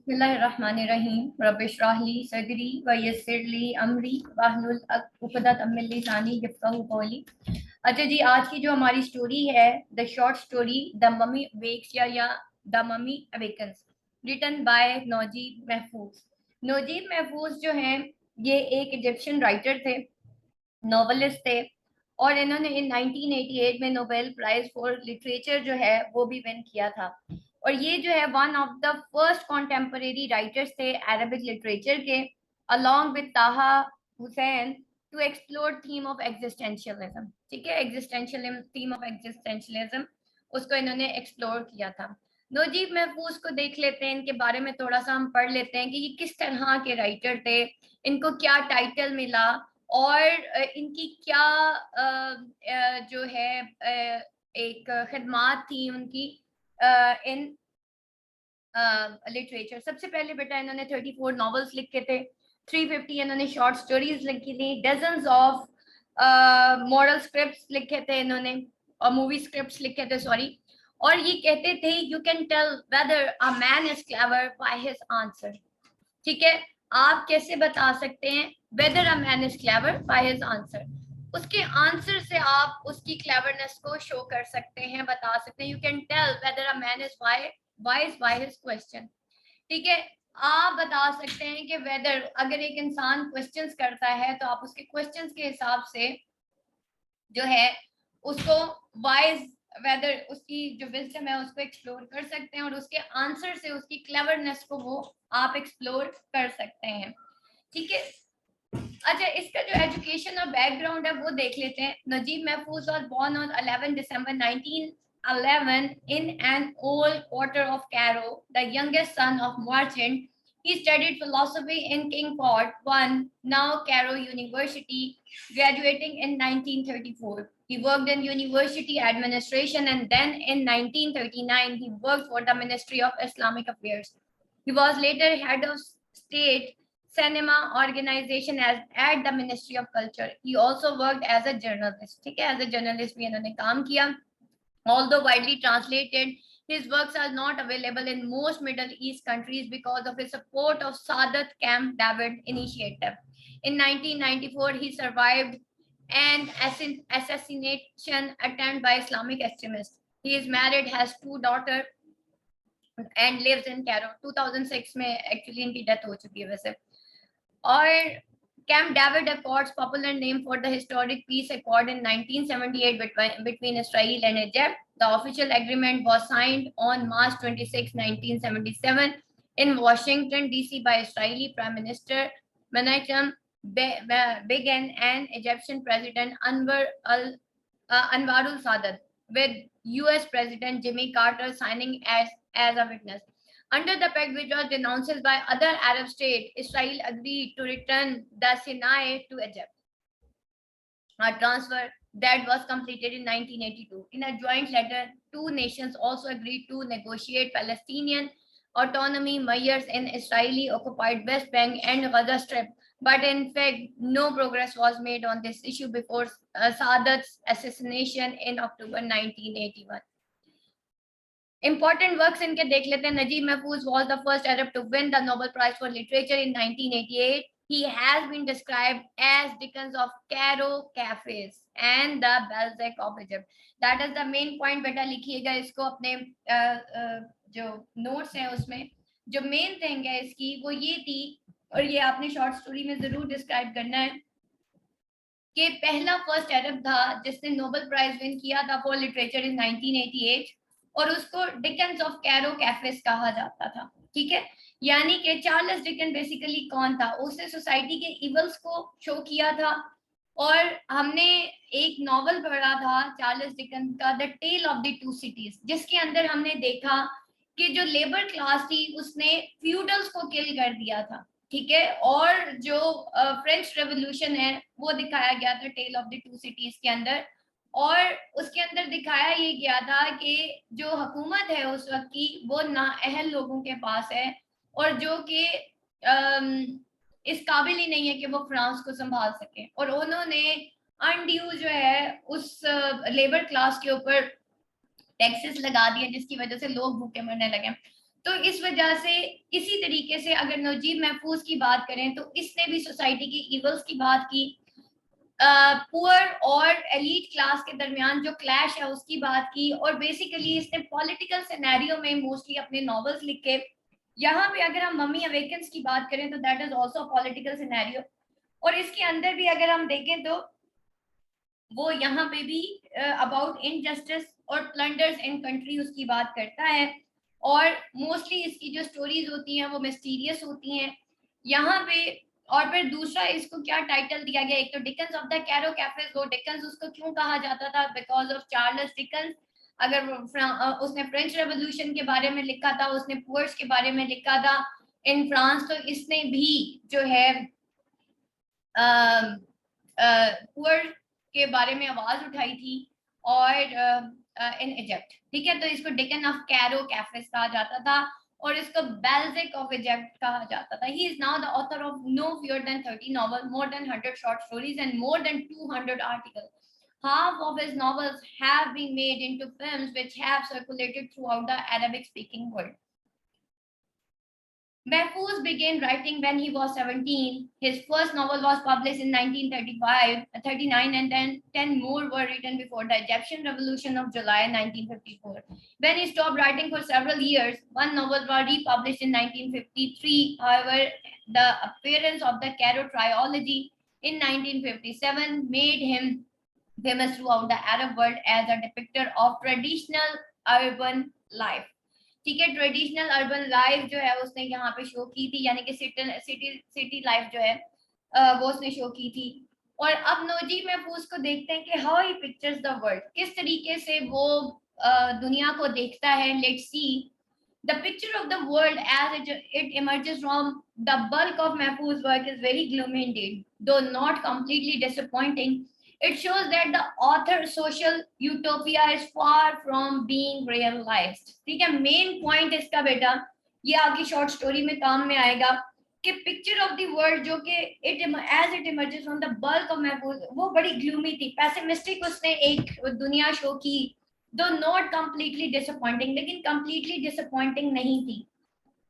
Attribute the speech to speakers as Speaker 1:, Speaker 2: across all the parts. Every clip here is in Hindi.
Speaker 1: बिस्मिल्लाहिर्रहमानिर्रहीम रब्बिश्रह ली सदरी व यस्सिर ली अमरी वाहलुल उक़दतम मिन लिसानी यफ़क़हू क़ौली। अच्छा जी, आज की जो हमारी स्टोरी है, the short story the mummy awakes या the mummy awakens, written by Naguib Mahfouz. Naguib महफूज जो हैं, ये एक इजिप्शियन राइटर थे, नॉवलिस्ट थे, और इन्होंने इन 1988 में नोबेल प्राइज फॉर लिटरेचर जो है वो भी विन किया था। और ये जो है one of the first contemporary writers थे अरबिक लिटरेचर के, along with Taha Hussein, to explore theme of existentialism. ठीक है, एग्जिस्टेंशियलिज्म, थीम ऑफ एग्जिस्टेंशियलिज्म, उसको इन्होंने एक्सप्लोर किया था। नजीब महफूज को देख लेते हैं, इनके बारे में थोड़ा सा हम पढ़ लेते हैं कि ये किस तरह के राइटर थे, इनको क्या टाइटल मिला, और इनकी क्या जो है एक खिदमात थी उनकी इन लिटरेचर। सबसे पहले बेटा इन्होंने 34 नॉवेल्स लिखे थे, 350 इन्होंने शॉर्ट स्टोरीज लिखी थी, डजन्स ऑफ मॉरल स्क्रिप्ट्स लिखे थे इन्होंने, और मूवी स्क्रिप्ट्स लिखे थे, सॉरी। और ये कहते थे you can tell whether a man is clever by his answer. ठीक है, आप कैसे बता सकते हैं whether a man is clever by his answer, उसके आंसर से आप उसकी क्लेवरनेस को शो कर सकते हैं, बता सकते हैं। You can tell whether a man is wise by his question. ठीक है, आप बता सकते हैं कि वेदर, अगर एक इंसान क्वेश्चंस करता है तो आप उसके क्वेश्चंस के हिसाब से जो है उसको वाइज, वेदर उसकी जो विजडम है उसको एक्सप्लोर कर सकते हैं, और उसके आंसर से उसकी क्लेवरनेस को वो आप एक्सप्लोर कर सकते हैं। ठीक है, अच्छा, इसका जो एजुकेशन और बैकग्राउंड है वो देख लेते हैं। नजीब महफूज was born on 11 December 1911 in an old quarter of Cairo, the youngest son of merchant. He studied philosophy in King Fahd I, now Cairo University, graduating in 1934. He worked in university administration, and then in 1939 he worked for the Ministry of Islamic Affairs. He was later head of state cinema organization at the Ministry of Culture. He also worked as a journalist. ठीक है, as a journalist भी इन्होंने काम किया. Although widely translated, his works are not available in most Middle East countries because of his support of Sadat Camp David initiative. In 1994, he survived an assassination attempt by Islamic extremists. He is married, has 2 daughters, and lives in Cairo. 2006 में actually इनकी death हो चुकी है वैसे. और Camp David Accords, popular name for the historic peace accord in 1978 between Israel and Egypt. The official agreement was signed on March 26, 1977 in Washington, D.C. by Israeli Prime Minister Menachem Begin and Egyptian President Anwarul Sadat, with U.S. President Jimmy Carter signing as a witness. Under the pact, which was denounced by other Arab states, Israel agreed to return the Sinai to Egypt, a transfer that was completed in 1982. In a joint letter, 2 nations also agreed to negotiate Palestinian autonomy measures in Israeli-occupied West Bank and Gaza Strip. But in fact, no progress was made on this issue before Sadat's assassination in October 1981. Important works इनके देख लेते हैं. Naguib Mehfooz was the first Arab to win the Nobel Prize for Literature in 1988. He has been described as Dickens of Cairo cafes and the Balzac of Egypt. That is the main point. बेटा लिखिएगा इसको अपने जो नोट्स हैं उसमें. जो मेन थिंग है इसकी वो ये थी, और ये आपने शॉर्ट स्टोरी में जरूर डिस्क्राइब करना है, कि पहला फर्स्ट अरब था जिसने नोबेल प्राइज विन किया था फॉर लिटरेचर इन 1988, और उसको डिकन्स ऑफ कैरो कैफेस कहा जाता था. ठीक है, यानी कि चार्ल्स डिकन बेसिकली कौन था, उसने सोसाइटी के इवल्स को शो किया था. और हमने एक नॉवल पढ़ा था चार्ल्स डिकन का, the tale of the 2 cities, जिसके अंदर हमने देखा कि जो लेबर क्लास थी उसने फ्यूडल्स को किल कर दिया था. ठीक है, और जो फ्रेंच रेवोल्यूशन है वो दिखाया गया था टेल ऑफ द 2 सिटीज के अंदर. और उसके अंदर दिखाया ये गया था कि जो हुकूमत है उस वक्त की वो नाअहल लोगों के पास है, और जो कि इस काबिल ही नहीं है कि वो फ्रांस को संभाल सके. और उन्होंने अनड्यू जो है उस लेबर क्लास के ऊपर टैक्सेस लगा दिए, जिसकी वजह से लोग भूखे मरने लगे. तो इस वजह से इसी तरीके से अगर नजीब महफूज की बात करें तो इसने भी सोसाइटी की इवल्स की बात की, पुअर और एलीट क्लास के दरमियान जो क्लैश है उसकी बात की, और बेसिकली इसने पॉलिटिकल सिनेरियो में मोस्टली अपने नॉवेल्स लिखे। यहाँ पे अगर हम मम्मी अवेकन्स की बात करें तो that is also political scenario, और इसके अंदर भी अगर हम देखें तो वो यहाँ पे भी अबाउट इनजस्टिस और प्लंडर्स इन कंट्री उसकी बात करता है, और मोस्टली इसकी जो स्टोरीज होती हैं वो मिस्टीरियस होती हैं यहाँ पे। और फिर दूसरा इसको क्या टाइटल दिया गया, एक तो Dickens of the Cairo cafes, वो डिकन्स उसको क्यों कहा जाता था, बिकॉज ऑफ चार्ल्स डिकन्स। अगर उसने फ्रेंच रेवोल्यूशन के बारे में लिखा था, उसने पुअर्स के बारे में लिखा था इन फ्रांस, तो इसने भी जो है पुअर के बारे में आवाज उठाई थी, और इन इजिप्ट, ठीक है। तो इसको डिकन ऑफ कैरो कैफेस कहा जाता था, और इसको बेल्जिक ऑफ इजिप्ट कहा जाता था। He is now the author of no fewer than 30 novel, more than 100 short stories and more than 200 articles. Half of his novels have been made into films which have circulated throughout the Arabic speaking world. Mehfooz began writing when he was 17. His first novel was published in 1939, and then 10 more were written before the Egyptian Revolution of July 1954. When he stopped writing for several years, one novel was republished in 1953. However, the appearance of the Cairo trilogy in 1957 made him famous throughout the Arab world as a depictor of traditional urban life. ठीक है, ट्रेडिशनल अर्बन लाइफ जो है उसने यहाँ पे शो की थी, यानी कि सिटी लाइफ जो है वो उसने शो की थी। और अब नजीब महफूज को देखते हैं कि how he pictures the world, किस तरीके से वो दुनिया को देखता है। Let's see the picture of the world as it emerges from the bulk of Mahfouz work is very gloomy indeed, though not completely disappointing. It shows that the author's social utopia is far from being realized. ठीक है, मेन पॉइंट इसका बेटा ये आपकी शॉर्ट स्टोरी में काम में आएगा कि पिक्चर ऑफ द वर्ल्ड जो कि as it emerges from the bulk of Mahfouz, वो बड़ी ग्लूमी थी, पेसिमिस्टिक उसने एक दुनिया शो की, दो नॉट कंप्लीटली डिसअपॉइंटिंग, लेकिन कंप्लीटली डिसअपॉइंटिंग नहीं थी।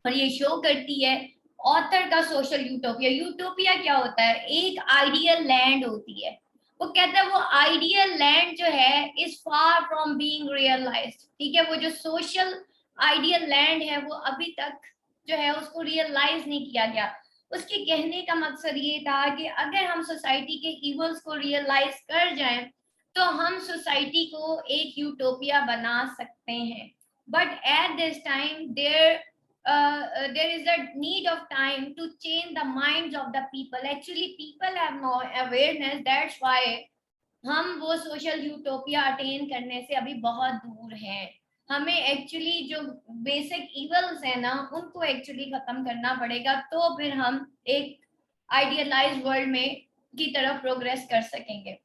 Speaker 1: और ये शो करती है ऑथर का सोशल यूटोपिया। यूटोपिया क्या होता है, एक आइडियल लैंड होती है, वो कहता है वो आइडियल लैंड जो है is far from being realised. ठीक है, वो जो सोशल आइडियल लैंड है वो अभी तक जो है उसको रियलाइज नहीं किया गया। उसके कहने का मकसद ये था कि अगर हम सोसाइटी के इवल्स को रियलाइज कर जाएं तो हम सोसाइटी को एक यूटोपिया बना सकते हैं। But at this time there is a need of time to change the minds of the people. Actually people have no awareness, that's why हम वो सोशल यूटोपिया अटेन करने से अभी बहुत दूर हैं। हमें एक्चुअली जो बेसिक इवल्स है ना उनको एक्चुअली खत्म करना पड़ेगा, तो फिर हम एक आइडियलाइज वर्ल्ड में की तरफ प्रोग्रेस कर सकेंगे।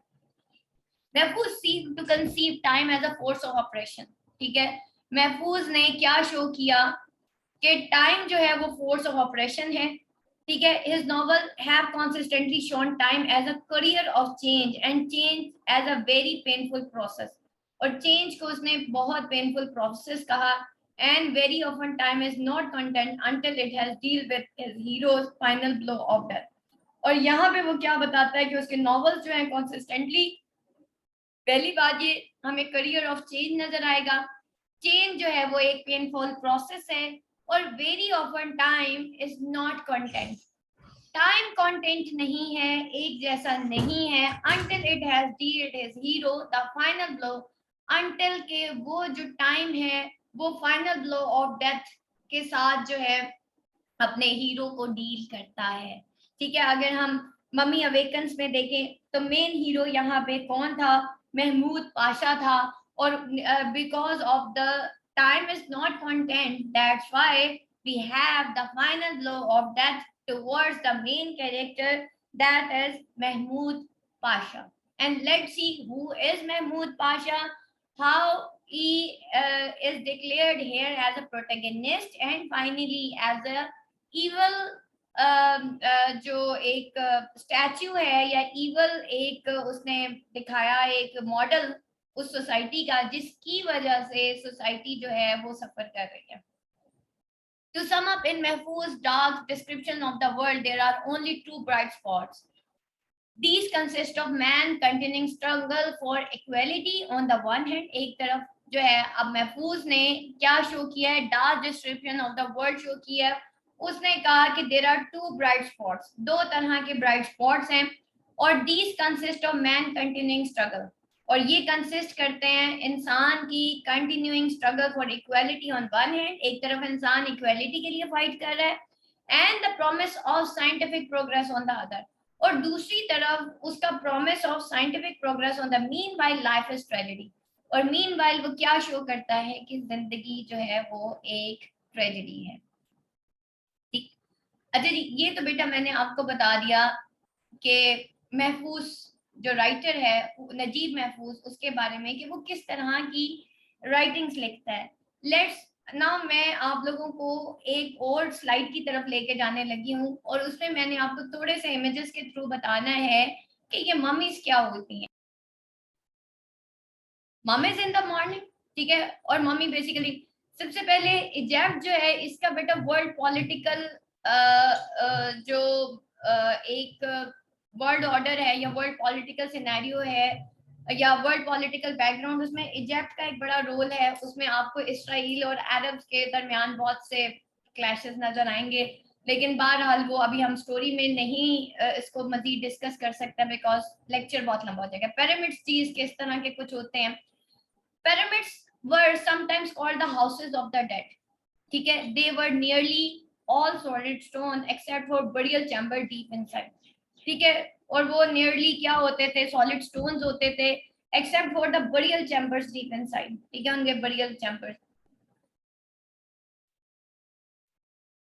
Speaker 1: Mahfouz seek to conceive time as a force of operation. ठीक है, महफूज ने क्या शो किया कि टाइम जो है वो फोर्स ऑफ ऑपरेशन है। ठीक है, his novel have consistently shown time as a career of change and change as a very painful process, और change को उसने बहुत painful process कहा, and very often time is not content until it has deal with his hero's final blow of death. और यहाँ पे वो क्या बताता है कि उसके novels जो हैं consistently, पहली बात ये हमें career of change नजर आएगा। change जो है वो एक painful process है, और very often time is not content, time content नहीं है, एक जैसा नहीं है, until it has dealt his hero the final blow, until के वो जो टाइम है वो फाइनल ब्लो ऑफ डेथ के साथ जो है अपने हीरो को डील करता है। ठीक है, अगर हम मम्मी अवेकन्स में देखें तो मेन हीरो यहाँ पे कौन था, महमूद पाशा था, और because of the time is not content, that's why we have the final blow of death towards the main character, that is Mahmood Pasha. And let's see who is Mahmood Pasha, how he is declared here as a protagonist and finally as a evil जो एक स्टैचू है या evil एक उसने दिखाया एक मॉडल उस सोसाइटी का, जिसकी वजह से सोसाइटी जो है वो सफर कर रही है। To sum up, in Mehfooz Dark's description of the world, there are only two bright spots. These consist of man containing struggle for equality on the one hand. एक तरफ जो है, अब महफूज ने क्या शो किया है, dark description of the world show किया है। उसने कहा कि there are two bright spots, दो तरह के ब्राइट स्पॉट्स हैं, और these consist of man continuing struggle, और ये कंसिस्ट करते हैं इंसान की continuing struggle for equality on one hand, एक तरफ इंसान इक्वालिटी के लिए फाइट कर रहा है, and the promise of scientific progress on the other, और दूसरी तरफ उसका promise of scientific progress on the mean while life is tragedy, और मीन वाइल वो क्या शो करता है कि जिंदगी जो है वो एक ट्रेजेडी है। ठीक, अच्छा जी, ये तो बेटा मैंने आपको बता दिया कि महफूज जो राइटर है नजीब महफूज, उसके बारे में कि वो किस तरह की राइटिंग्स लिखता है। लेट्स नाउ मैं आप लोगों को एक और स्लाइड की तरफ लेके जाने लगी हूँ, और उसमें मैंने आपको थोड़े से इमेजेस के थ्रू बताना है कि ये मम्मीज क्या होती हैं। मम्मीज इन द मॉर्निंग, ठीक है, और मम्मी बेसिकली सबसे पहले इजिप्ट जो है इसका बेटा वर्ल्ड पॉलिटिकल जो एक वर्ल्ड ऑर्डर है या वर्ल्ड पॉलिटिकल सिनेरियो है या वर्ल्ड पॉलिटिकल बैकग्राउंड, उसमें इजिप्ट का एक बड़ा रोल है। उसमें आपको इसराइल और अरब्स के दरमियान बहुत से क्लैशेस नजर आएंगे, लेकिन बहरहाल वो अभी हम स्टोरी में नहीं इसको मजीद डिस्कस कर सकते बिकॉज लेक्चर बहुत लंबा हो जाएगा। पिरामिड्स चीज किस तरह के कुछ होते हैं। Pyramids were sometimes called the houses of the dead, ठीक है, they were nearly all solid stone except for burial chamber deep inside, ठीक है, और वो नियरली क्या होते थे, सॉलिड स्टोन्स होते थे except for the burial chambers deep inside, ठीक है, उनके बरियल चैम्बर्स।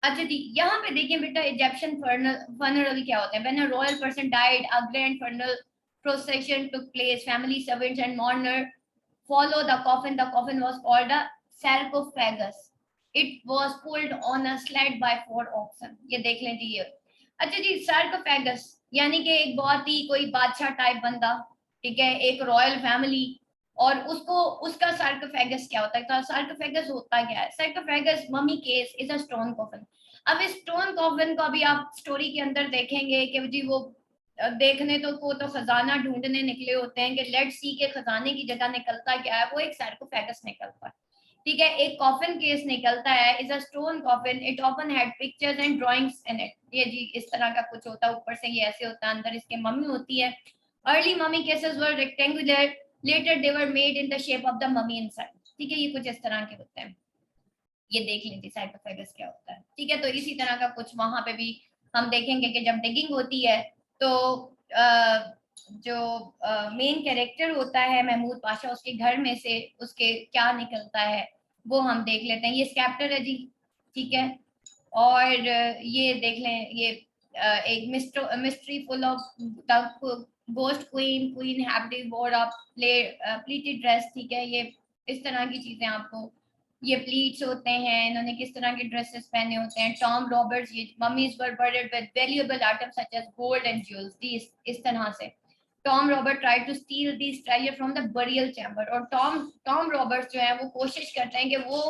Speaker 1: अच्छा जी, यहाँ पे देखिए बेटा इजिप्शियन फनरल क्या होते हैं। When a royal person died, a grand funeral procession took place, family servants and mourner follow the coffin. The coffin was called a sarcophagus. It was pulled on a sled by 4 oxen. ये देख लें जी ये। अच्छा जी, sarcophagus यानी कि एक बहुत ही कोई बादशाह टाइप बंदा, ठीक है, एक रॉयल फैमिली, और उसको उसका sarcophagus क्या होता है। तो sarcophagus होता क्या है, sarcophagus mummy case is a stone coffin. अब इस स्टोन कॉफिन को अभी आप स्टोरी के अंदर देखेंगे कि जी वो देखने तो को तो खजाना ढूंढने निकले होते हैं कि लेट्स सी के खजाने की जगह निकलता क्या है, वो एक सार्कोफेगस निकलता है, ठीक है, एक कॉफिन केस निकलता है, is a stone coffin, it often had pictures and drawings in it. ये जी इस तरह का कुछ होता है, ऊपर से ये ऐसे होता है, अंदर इसके मम्मी होती है। Early mummy cases were rectangular, later they were made in the shape of the mummy inside, ठीक है, ये कुछ इस तरह के होते हैं। ये देख लीजिए सार्कोफेगस क्या होता है, ठीक है। तो इसी तरह का कुछ वहां पे भी हम देखेंगे कि जब डिगिंग होती है तो जो मेन कैरेक्टर होता है महमूद पाशा, उसके घर में से उसके क्या निकलता है वो हम देख लेते हैं। ये स्कैप्टर है जी, ठीक है, और ये देख लें, ये एक mystery full of the ghost queen, queen have वोर अ प्लीटेड ड्रेस, ठीक है, ये इस तरह की चीजें आपको, ये प्लीट्स होते हैं, इन्होंने किस तरह के ड्रेसेस पहने होते हैं। टॉम रॉबर्ट्स, ये mummies were buried with valuable items such as gold and jewels, इस तरह से Tom Robert tried to steal this treasure from the burial chamber, और टॉम रॉबर्ट्स जो है वो कोशिश करते हैं कि वो,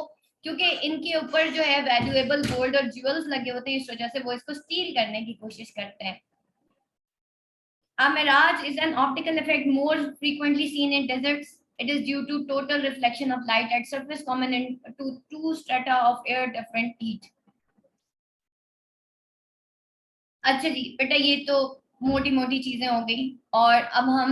Speaker 1: क्योंकि इनके ऊपर जो है वैल्यूएबल गोल्ड और ज्वेल्स लगे होते हैं, इस वजह से वो इसको स्टील करने की कोशिश करते हैं। A mirage is an optical effect more frequently seen in deserts. It is due to total reflection of light at surface common to two strata of air different heat. अच्छा जी बेटा, ये तो मोटी मोटी चीजें हो गई, और अब हम